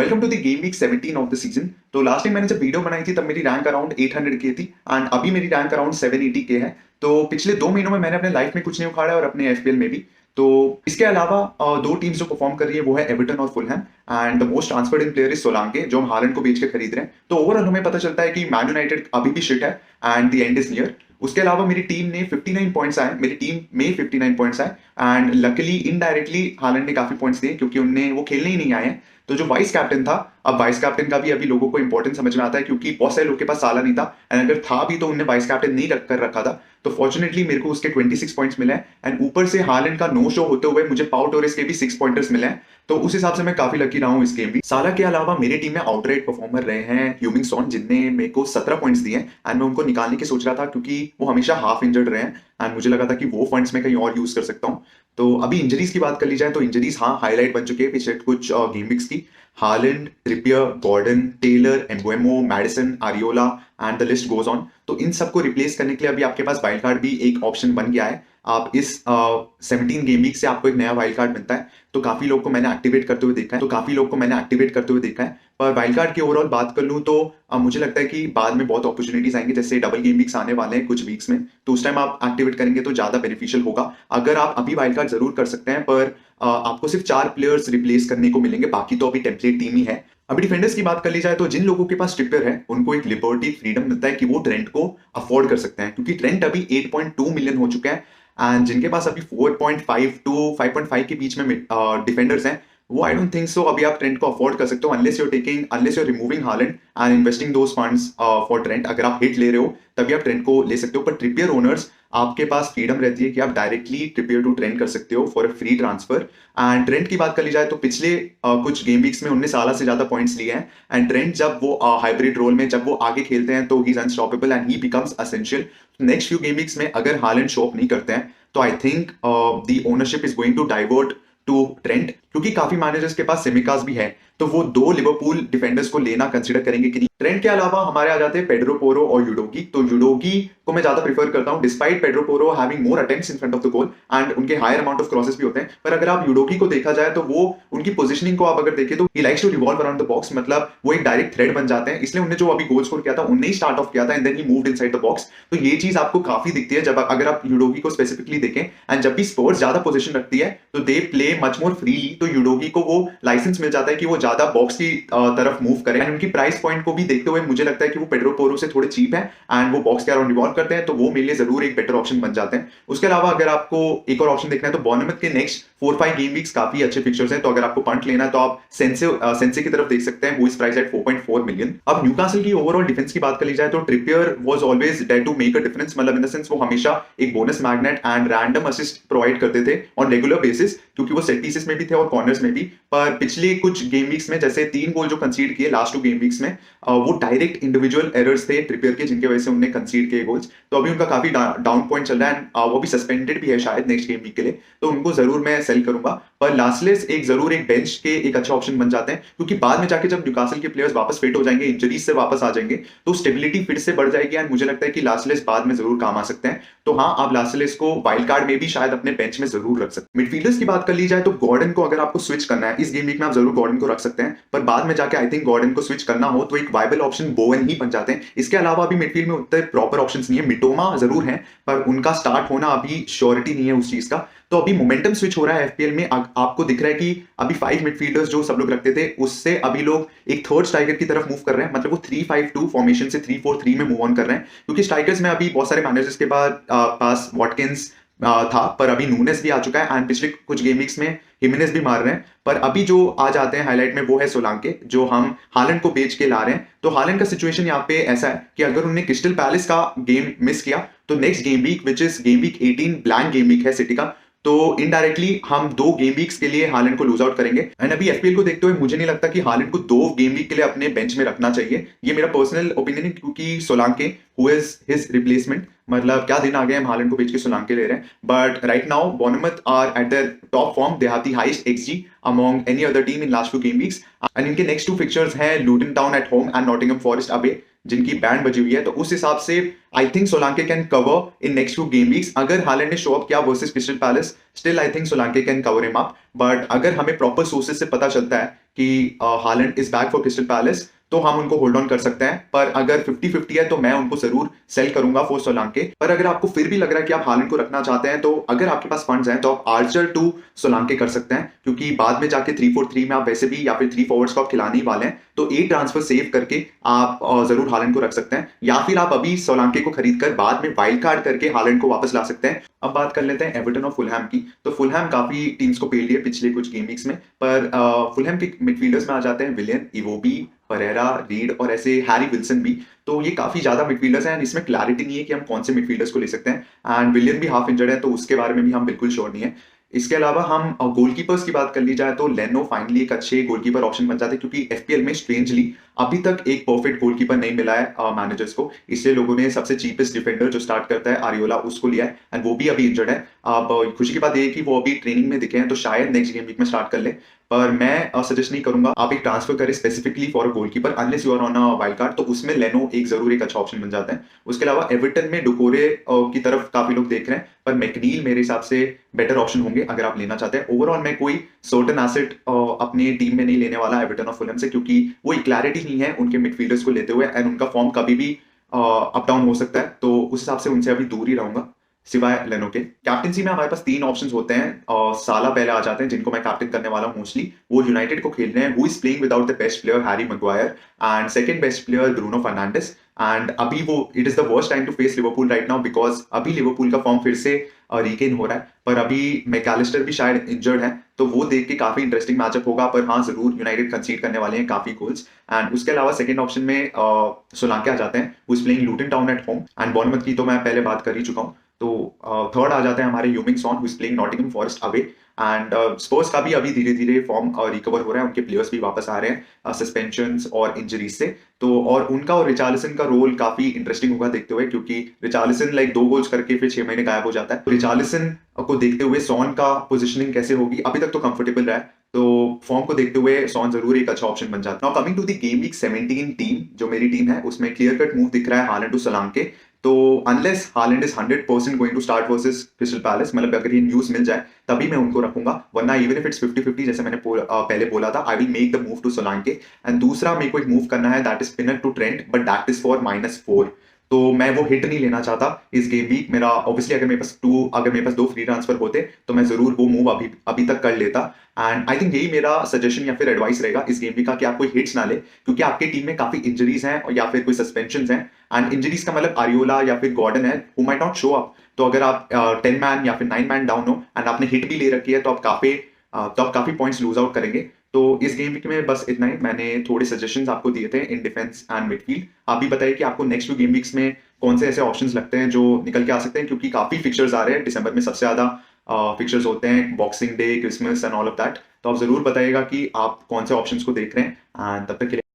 Welcome to the game week 17 of the season. तो last time मैंने जब video बनाई थी तब मेरी रैंक अराउंड 800 के थी एंड अभी मेरी रैंक अराउंड 780 के है। तो पिछले 2 महीनों में मैंने अपने लाइफ में कुछ नहीं उखाड़ा और अपने एफपीएल में भी। तो इसके अलावा दो टीम्स जो परफॉर्म कर रही है वो है एवर्टन और Fulham and the most transferred in player is सोलांके जो हम हालैंड को बेच के खरीद रहे हैं। तो ओवरऑल हमें पता चलता है कि मैन यूनाइटेड अभी भी शिट है and the end is near. उसके अलावा मेरी टीम ने 59 पॉइंट्स आए, मेरी टीम में 59 पॉइंट्स आए एंड लकीली इनडायरेक्टली हालैंड ने काफी पॉइंट्स दिए क्योंकि उनने वो खेलने ही नहीं आए हैं। तो जो वाइस कैप्टन था, अब वाइस कैप्टन का भी अभी लोगों को इंपॉर्टेंस समझ में आता है क्योंकि बहुत सारे लोग के पास साला नहीं था एंड अगर था भी तो उन्होंने वाइस कैप्टन नहीं कर रखा था। तो फॉर्चुनेटली मेरे को उसके 26 पॉइंट्स मिले हैं एंड ऊपर से हालैंड का नो शो होते हुए मुझे पाउ टोरेस के भी 6 पॉइंटर्स मिले हैं। तो उस हिसाब से मैं काफी लकी रहा हूँ इस गेम भी। साला के अलावा मेरी टीम में आउटराइट परफॉर्मर रहे हैं ह्यूमिंग सॉन जिनने मेरे को 17 पॉइंट्स दिए एंड मैं उनको निकालने की सोच रहा था क्योंकि वो हमेशा हाफ इंजर्ड रहे हैं एंड मुझे लगा था कि वो फंड्स में कहीं और यूज कर सकता हूँ। तो अभी इंजरीज की बात कर ली जाए तो इंजरीज हाँ हाईलाइट बन चुके हैं पिछले कुछ गेम वीक्स की। Haaland, Trippier, Gordon, Taylor, Mbeumo, Maddison, Arriola and the list goes on. तो इन सबको रिप्लेस करने के लिए अभी आपके पास वाइल्ड कार्ड भी एक ऑप्शन बन गया है। आप इस 17 गेम वीक से आपको एक नया वाइल्ड कार्ड मिलता है। तो काफी लोग को मैंने एक्टिवेट करते हुए देखा है। पर वाइल्ड कार्ड की ओवरऑल बात कर लूं तो मुझे लगता है कि बाद में बहुत अपॉर्चुनिटीज आएंगे, जैसे डबल गेम वीक्स आने वाले हैं कुछ वीक्स में, तो उस टाइम आप एक्टिवेट करेंगे तो ज्यादा बेनिफिशियल होगा। अगर आप अभी वाइल्ड कार्ड जरूर कर सकते हैं पर आपको सिर्फ 4 प्लेयर्स रिप्लेस करने को मिलेंगे, बाकी तो अभी टेम्पलेट टीम ही है। अभी डिफेंडर्स की बात कर ली जाए तो जिन लोगों के पास ट्रिपियर है उनको एक लिबर्टी फ्रीडम मिलता है कि वो ट्रेंट को अफोर्ड कर सकते हैं क्योंकि ट्रेंट अभी 8.2 मिलियन हो चुका है एंड जिनके पास अभी 4.5 टू 5.5 के बीच में डिफेंडर्स हैं वो आई डोंट थिंक सो अभी आप ट्रेंट को अफोर्ड कर सकते हो unless you're removing Haaland and investing those funds for Trent. अगर आप हिट ले रहे हो तभी आप ट्रेंट को ले सकते हो। पर ट्रिपियर ओनर्स आपके पास फ्रीडम रहती है कि आप डायरेक्टली ट्रिपियर टू ट्रेंट कर सकते हो for a free transfer. And Trent की बात कर ली जाए तो पिछले कुछ गेम वीक्स में 19 साल से ज्यादा पॉइंट्स लिए हैं एंड ट्रेंट जब वो हाइब्रिड रोल में जब वो आगे खेलते हैं तो he is unstoppable and he becomes essential. Next few game weeks में अगर हालैंड शो अप नहीं करते हैं तो I think the ownership is going to divert to Trent क्योंकि काफी मैनेजर्स के पास सिमिकास भी है तो वो 2 लिवरपूल डिफेंडर्स को लेना कंसीडर करेंगे कि नहीं। ट्रेंट के अलावा हमारे आ जाते हैं पेड्रो पोरो और यूडोगी। तो यूडोगी को मैं ज्यादा प्रीफर करता हूं despite Pedro Porro having more attempts in front of the goal and उनके हायर अमाउंट ऑफ क्रॉसेस भी होते हैं। पर अगर आप यूडोगी को देखा जाए तो वो उनकी पोजीशनिंग को आप अगर देखें तो he likes to revolve around the box, मतलब वो एक डायरेक्ट थ्रेड बन जाते हैं। इसलिए उन्होंने जो अभी गोल स्कोर किया था उन्हें ही स्टार्ट ऑफ किया था and then he moved inside the box. तो ये चीज आपको काफी दिखती है जब अगर आप यूडोगी को स्पेसिफिकली देखें एंड जब भी स्पर्स ज्यादा पोजीशन रखती है तो they play much more freely. तो यूडोगी को वो लाइसेंस मिल जाता है कि वो ज्यादा बॉक्स की तरफ मूव करें एंड उनकी प्राइस पॉइंट को भी देखते हुए मुझे लगता है कि वो पेड्रो पोरो से थोड़े चीप है एंड वो बॉक्स के अराउंड रिवॉल्व करते हैं तो वो मेरे लिए जरूर एक बेटर ऑप्शन बन जाते हैं। उसके अलावा अगर आपको एक और ऑप्शन देखना है तो बॉर्नमथ के नेक्स्ट 4-5 गेम वीक्स काफी अच्छे पिक्चर्स हैं। तो अगर आपको पंट लेना है तो आप सेंसे की तरफ देख सकते हैं, वो इज प्राइस एट 4.4 मिलियन। अब न्यूकासल की ओवरऑल डिफेंस की बात कर ली जाए तो Trippier was always there to make a difference, मतलब इन द सेंस वो हमेशा एक bonus magnet and random assist provide करते थे ऑन रेगुलर बेसिस क्योंकि वो सेट पीसेस में भी थे और कॉर्नर्स में भी। पर पिछले कुछ गेम वीक्स में जैसे 3 गोल जो कंसीड किए लास्ट 2 गेम वीक्स में वो डायरेक्ट इंडिविजुअल एरर्स थे ट्रिपियर के जिनकी वजह से उन्होंने कंसीड किए गोल्स। तो अभी उनका काफी डाउन पॉइंट चल रहा है वो भी सस्पेंडेड भी है शायद नेक्स्ट गेम वीक के लिए, तो उनको जरूर मैं सेल करूंगा। पर लास्टलेस एक जरूर एक बेंच के एक अच्छा ऑप्शन बन जाते हैं क्योंकि बाद में जाके जब न्यूकासल के प्लेयर्स वापस फिट हो जाएंगे, इंजरीज से वापस आ जाएंगे तो स्टेबिलिटी फिर से बढ़ जाएगी एंड मुझे लगता है कि लास्टलेस बाद में जरूर काम आ सकते हैं। तो हाँ, आप लास्टलेस को वाइल्ड कार्ड में भी शायद अपने बेंच में जरूर रख सकते हैं। मिडफील्डर्स की बात कर ली जाए तो गॉर्डन को अगर आपको स्विच करना है इस गेम वीक में आप जरूर गॉर्डन को रख सकते हैं, पर बाद में जाके आई थिंक गॉर्डन को स्विच करना हो तो एक वाइबल ऑप्शन बोवन ही बन जाते हैं। इसके अलावा अभी मिडफील्ड में उतने प्रॉपर ऑप्शंस नहीं है। मिटोमा जरूर है पर उनका स्टार्ट होना अभी श्योरिटी नहीं है उस चीज का। तो अभी मोमेंटम स्विच हो रहा है एफपीएल में। आपको दिख रहा है कि अभी 5 मिडफील्डर्स जो सब लोग रखते थे उससे अभी लोग एक थर्ड स्ट्राइकर की तरफ मूव कर रहे हैं, मतलब वो 3-5-2 फॉर्मेशन से 3-4-3 में मूव ऑन कर रहे हैं क्योंकि स्ट्राइकर्स में अभी बहुत सारे मैनेजर्स के पास वॉटकिंस था पर अभी नूनेस भी आ चुका है एंड पिछले कुछ गेम वीक्स में हिमेनेस भी मार रहे हैं। पर अभी जो आ जाते हैं हाईलाइट में वो है सोलांके जो हम हालैंड को बेच के ला रहे हैं। तो हालैंड का सिचुएशन यहाँ पे ऐसा है कि अगर उन्होंने क्रिस्टल पैलेस का गेम मिस किया तो next game week which is game week 18 blank game week है सिटी का, तो इनडायरेक्टली हम 2 गेम वीक्स के लिए हालैंड को लूज आउट करेंगे। एंड अभी एफपीएल को देखते हुए मुझे नहीं लगता कि हालैंड को 2 गेम वीक के लिए अपने बेंच में रखना चाहिए। ये मेरा पर्सनल ओपिनियन है क्योंकि सोलांके हु इज हिज रिप्लेसमेंट मतलब क्या दिन आ गए, हम हालैंड को बेच के सोलांके ले रहे हैं। But right now Bournemouth are at their top form, they have the highest xG among any other team in last 2 game weeks. And इनके नेक्स्ट 2 फिक्चर्स हैं Luton Town at home and Nottingham Forest away, जिनकी band बजी हुई है। तो उस हिसाब से I think Solanke can cover in next 2 game weeks. अगर हालैंड ने शो अप किया versus Crystal Palace, still I think Solanke can cover him up. But अगर हमें प्रॉपर सोर्सेज से पता चलता है कि Holland is back for crystal palace, तो हम उनको होल्ड ऑन कर सकते हैं। पर अगर 50-50 है तो मैं उनको जरूर सेल करूंगा फॉर सोलांके। पर अगर आपको फिर भी लग रहा है कि आप हालैंड को रखना चाहते हैं, तो अगर आपके पास फंड्स हैं तो आप आर्चर टू सोलांके कर सकते हैं, क्योंकि बाद में जाके 3-4-3 में आप वैसे भी, या फिर 3 फॉरवर्ड्स को आप खिलाने ही वाले हैं, तो 8 ट्रांसफर सेव करके आप जरूर हालैंड को रख सकते हैं। या फिर आप अभी सोलांके को खरीद कर बाद में वाइल्ड कार्ड करके हालैंड को वापस ला सकते हैं। अब बात कर लेते हैं एवर्टन और फुलहैम की। तो फुलहैम काफी टीम्स को पेल रही है पिछले कुछ गेम वीक्स में, पर फुलहैम के मिडफील्डर्स में आ जाते हैं विलियन, इवोबी, परेरा, रीड और ऐसे हैरी विल्सन भी। तो ये काफी ज्यादा मिडफील्डर्स हैं, इसमें क्लैरिटी नहीं है कि हम कौन से मिडफील्डर्स को ले सकते हैं। एंड विलियन भी हाफ इंजर्ड है, तो उसके बारे में भी हम बिल्कुल श्योर नहीं है। इसके अलावा हम गोलकीपर्स की बात कर ली जाए तो लेनो फाइनली एक अच्छे गोलकीपर ऑप्शन बन जाते हैं, क्योंकि एफपीएल में स्ट्रेंजली अभी तक एक परफेक्ट गोलकीपर नहीं मिला है मैनेजर्स को। इसलिए लोगों ने सबसे चीपेस्ट डिफेंडर जो स्टार्ट करता है आरियोला, उसको लिया है, एंड वो भी अभी इंजर्ड है। अब खुशी की बात ये है कि वो अभी ट्रेनिंग में दिखे हैं, तो शायद नेक्स्ट गेम वीक में स्टार्ट कर ले। पर मैं सजेस्ट नहीं करूंगा आप एक ट्रांसफर करें specifically for a goalkeeper unless you are on a wild card, तो उसमें लेनो एक जरूर एक अच्छा ऑप्शन बन जाता है। उसके अलावा एवर्टन में डुकोरे की तरफ काफी लोग देख रहे हैं, पर मैकनील मेरे हिसाब से बेटर ऑप्शन होंगे अगर आप लेना चाहते हैं। ओवरऑल मैं कोई सर्टेन एसेट अपनी टीम में नहीं लेने वाला एवर्टन और फुलहैम से, क्योंकि वो एक क्लैरिटी नहीं है उनके मिडफील्डर्स को लेते हुए, एंड उनका फॉर्म कभी भी अप डाउन हो सकता है। तो उस हिसाब से उनसे अभी दूर ही रहूंगा सिवाय लेनो के। कैप्टनसी में हमारे पास 3 ऑप्शंस होते हैं, और साला पहले आ जाते हैं जिनको मैं कैप्टन करने वाला हूं मोस्टली। वो यूनाइटेड को खेल रहे हैं, who is playing without the best player Harry Maguire and second best player Bruno Fernandes. And अभी वो it is the worst time to face Liverpool right now, because अभी लिवरपूल का फॉर्म फिर से रिगेन हो रहा है। पर अभी मैकलिस्टर भी शायद इंजर्ड है, तो वो देख के काफी इंटरेस्टिंग मैचअप होगा। पर हाँ, जरूर यूनाइटेड कंसीड करने वाले हैं काफी गोल्स। एंड उसके अलावा सेकंड ऑप्शन में सोलांके आ जाते हैं, who is playing Luton Town at home, and Bournemouth की तो मैं पहले बात कर ही चुका हूँ। तो थर्ड आ जाते हैं हमारे Heung min Son, who is playing Nottingham Forest away. And Spurs का भी अभी धीरे धीरे फॉर्म रिकवर हो रहा है, उनके प्लेयर्स भी वापस आ रहे हैं सस्पेंशंस और इंजरीज से। तो और उनका और रिचार्लिसन का रोल काफी इंटरेस्टिंग होगा देखते हुए, क्योंकि रिचार्लिसन लाइक 2 गोल्स करके फिर 6 महीने गायब हो जाता है। रिचार्लिसन को देखते हुए सॉन का पोजिशनिंग कैसे होगी, अभी तक तो कंफर्टेबल रहा है, तो फॉर्म को देखते हुए सॉन जरूर एक अच्छा ऑप्शन बन जाता है। Now coming to the game week 17 team, जो मेरी टीम है उसमें क्लियर कट मूव दिख रहा है हालैंड टू सोलांके। तो unless Haaland is 100% going to start versus Crystal Palace, मतलब अगर ये न्यूज मिल जाए तभी मैं उनको रखूंगा, वरना इवन इफ इट्स 50-50 जैसे मैंने पहले बोला था, I will make the move to Solanke. And दूसरा मेरे को एक मूव करना है, that is spinner to Trent, but that is for -4। तो मैं वो हिट नहीं लेना चाहता इस गेम वीक। मेरा ऑब्वियसली अगर मेरे पास 2 फ्री ट्रांसफर होते तो मैं जरूर वो मूव अभी तक कर लेता। एंड आई थिंक यही मेरा सजेशन या फिर एडवाइस रहेगा इस गेम वीक का, कि आप कोई हिट्स ना ले, क्योंकि आपकी टीम में काफी इंजरीज हैं और या फिर कोई सस्पेंशन हैं। एंड इंजरीज का मतलब आरियोला या फिर गॉर्डन है, who might not show up. तो अगर आप 10 मैन या फिर 9 मैन डाउन हो एंड आपने हिट भी ले रखी है, तो आप काफी पॉइंट्स लूज आउट करेंगे। तो इस गेम वीक में बस इतना ही, मैंने थोड़े सजेशंस आपको दिए थे इन डिफेंस एंड मिडफील्ड। आप भी बताइए कि आपको नेक्स्ट 2 गेम वीक्स में कौन से ऐसे ऑप्शंस लगते हैं जो निकल के आ सकते हैं, क्योंकि काफी फिक्चर्स आ रहे हैं दिसंबर में, सबसे ज्यादा फिक्चर्स होते हैं, boxing day, Christmas and all of that. तो आप जरूर बताइएगा कि आप कौन से ऑप्शंस को देख रहे हैं। एंड तब तक के लिए